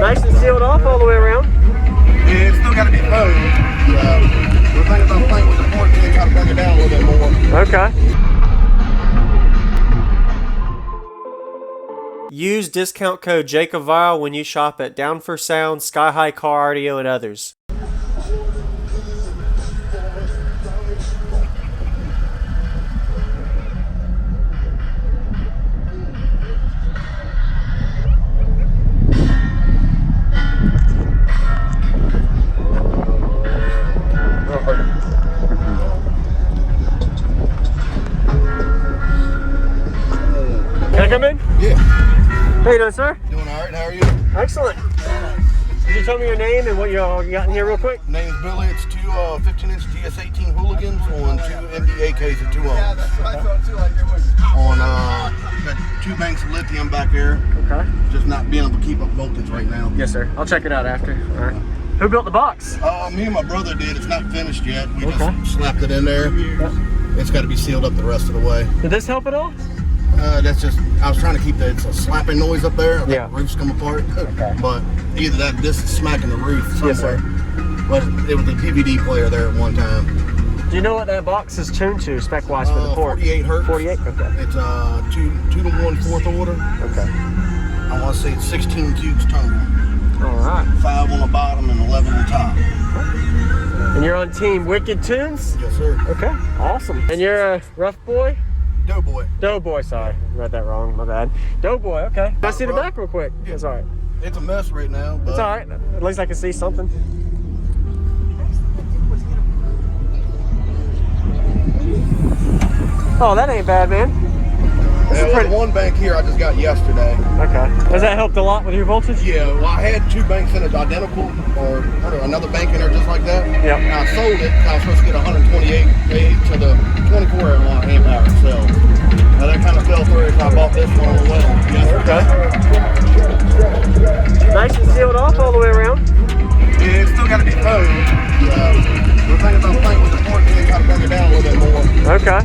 Nice and sealed off all the way around. Yeah, it's still got to be moved. We're thinking about playing with the port kit, try to bring it down a little bit more. Okay. Use discount code JACOBVILE when you shop at Down for Sound, Sky High Car Audio, and others. Can I come in? Yeah. How you doing, sir? Doing all right. How are you? Excellent. Could you tell me your name and what you got in here real quick? Name's Billie. It's two 15-inch GS18 hooligans on two MDAKs at 2 Yeah, that's what I thought too. Like it was. On got 2 banks of lithium back there. Okay. Just not being able to keep up voltage right now. Yes, sir. I'll check it out after. All right. Who built the box? Me and my brother did. It's not finished yet. We Okay. just slapped it in there. It's got to be sealed up the rest of the way. Did this help at all? That's just, I was trying to keep it's a slapping noise up there. Yeah. The roof's come apart. Okay. But either that, this is smacking the roof somewhere. Yes, sir. But it was a DVD player there at one time. Do you know what that box is tuned to spec-wise for the port? 48 hertz. 48? Okay. It's 2 to 1 fourth order. Okay. I want to say it's 16 cubes total. All right. 5 on the bottom and 11 on top. And you're on team Wicked Tunes? Yes, sir. Okay. Awesome. And you're a rough boy? Doughboy. Doughboy, sorry. Read that wrong. My bad. Doughboy, okay. Can I see the back real quick? Yeah. That's all right. It's a mess right now. But It's all right. At least I can see something. Oh, that ain't bad, man. Yeah, well, the one bank here I just got yesterday. Okay. Has that helped a lot with your voltage? Yeah, well, I had 2 banks in it identical, or another bank in there just like that. Yep. And I sold it. I was supposed to get 128 to the 24 amp hour cell. Now that kind of fell through, so I bought this one on the way. Okay. Nice and sealed off all the way around. Yeah, it's still got to be moved. We're thinking about playing with the port kit, try to bring it down a little bit more. Okay.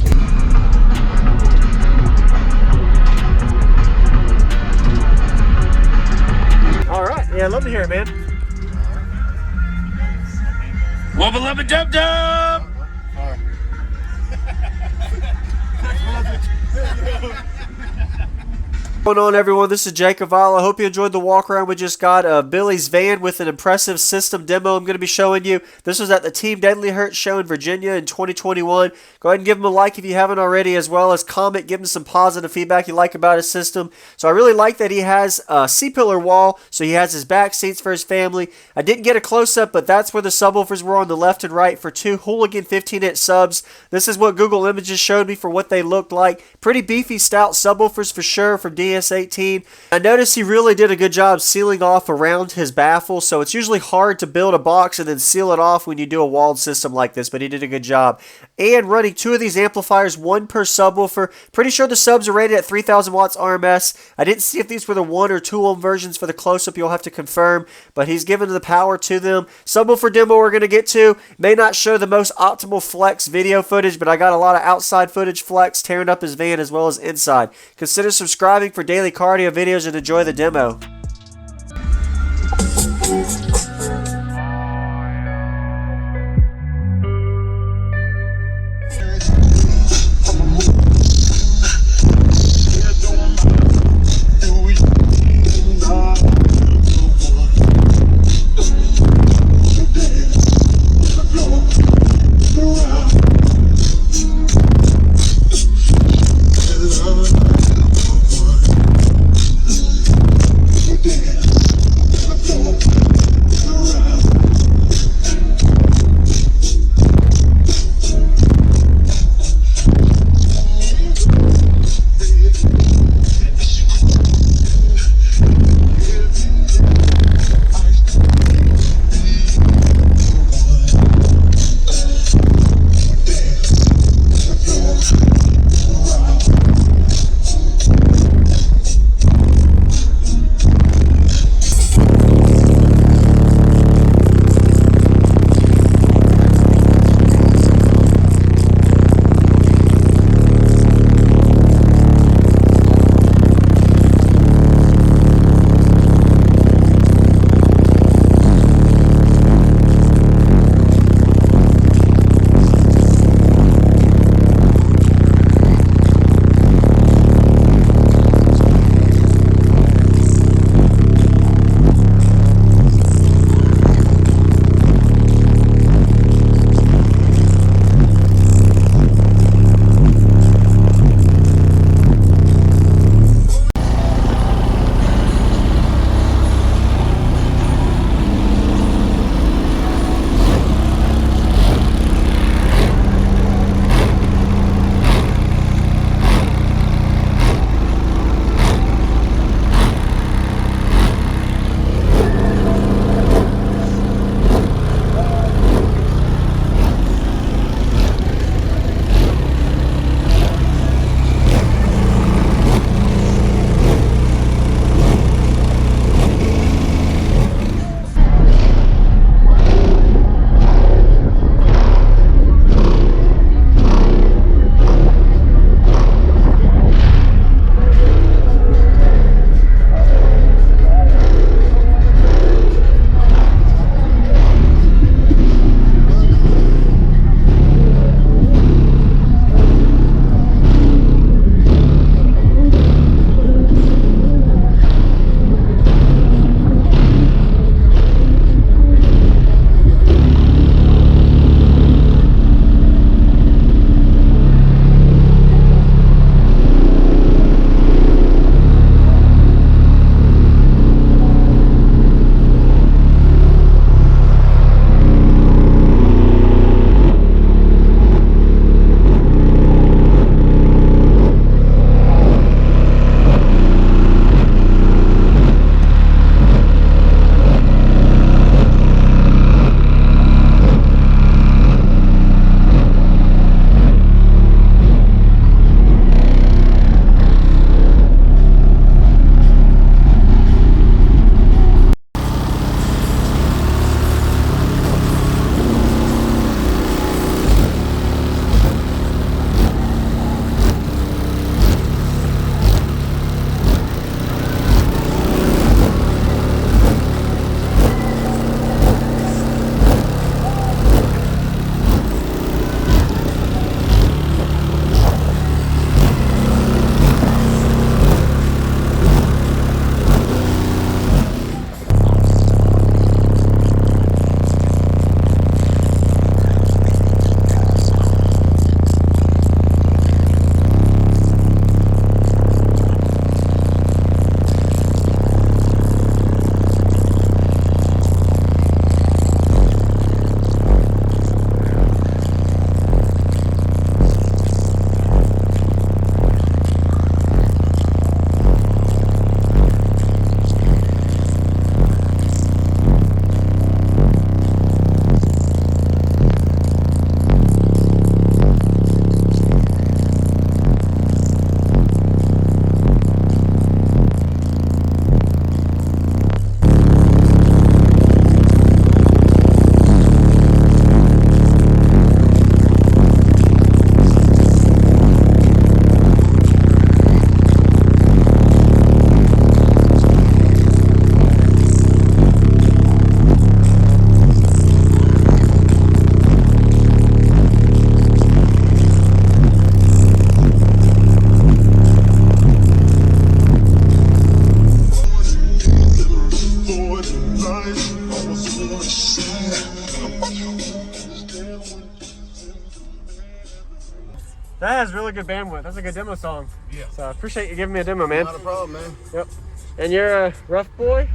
All right. Yeah, I'd love to hear it, man. Wubba lubba dub dub! Sorry. What's going on, everyone? This is Jacob Vile. I hope you enjoyed the walk around we just got of Billie's van with an impressive system demo I'm going to be showing you. This was at the Team Deadly Hurt show in Virginia in 2021. Go ahead and give him a like if you haven't already, as well as comment, give him some positive feedback you like about his system. So I really like that he has a C-pillar wall, so he has his back seats for his family. I didn't get a close-up, but that's where the subwoofers were on the left and right for 2 Hooligan 15-inch subs. This is what Google Images showed me for what they looked like. Pretty beefy, stout subwoofers for sure from DS18. I noticed he really did a good job sealing off around his baffle, so it's usually hard to build a box and then seal it off when you do a walled system like this, but he did a good job. And running 2 of these amplifiers, 1 per subwoofer. Pretty sure the subs are rated at 3,000 watts RMS. I didn't see if these were the 1 or 2 ohm versions for the close-up. You'll have to confirm, but he's given the power to them. Subwoofer demo we're going to get to. May not show the most optimal flex video footage, but I got a lot of outside footage flex tearing up his van as well as inside. Consider subscribing for daily cardio videos and enjoy the demo. That has really good bandwidth. That's a good demo song. Yeah. So I appreciate you giving me a demo, man. Not a problem, man. Yep. And you're a rough boy?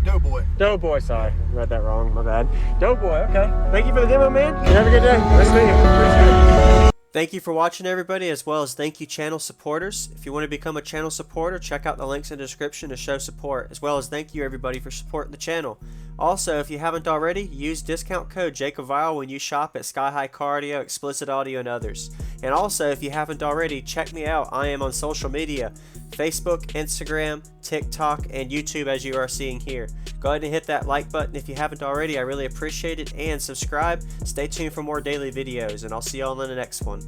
Doughboy. Doughboy, sorry. I read that wrong, my bad. Doughboy, okay. Thank you for the demo, man. You have a good day. Nice to meet you. Thank you for watching, everybody, as well as thank you, channel supporters. If you want to become a channel supporter, check out the links in the description to show support, as well as thank you, everybody, for supporting the channel. Also, if you haven't already, use discount code JACOBVILE when you shop at Sky High Cardio, Explicit Audio, and others. And also, if you haven't already, check me out. I am on social media, Facebook, Instagram, TikTok, and YouTube, as you are seeing here. Go ahead and hit that like button if you haven't already. I really appreciate it. And subscribe. Stay tuned for more daily videos, and I'll see y'all in the next one.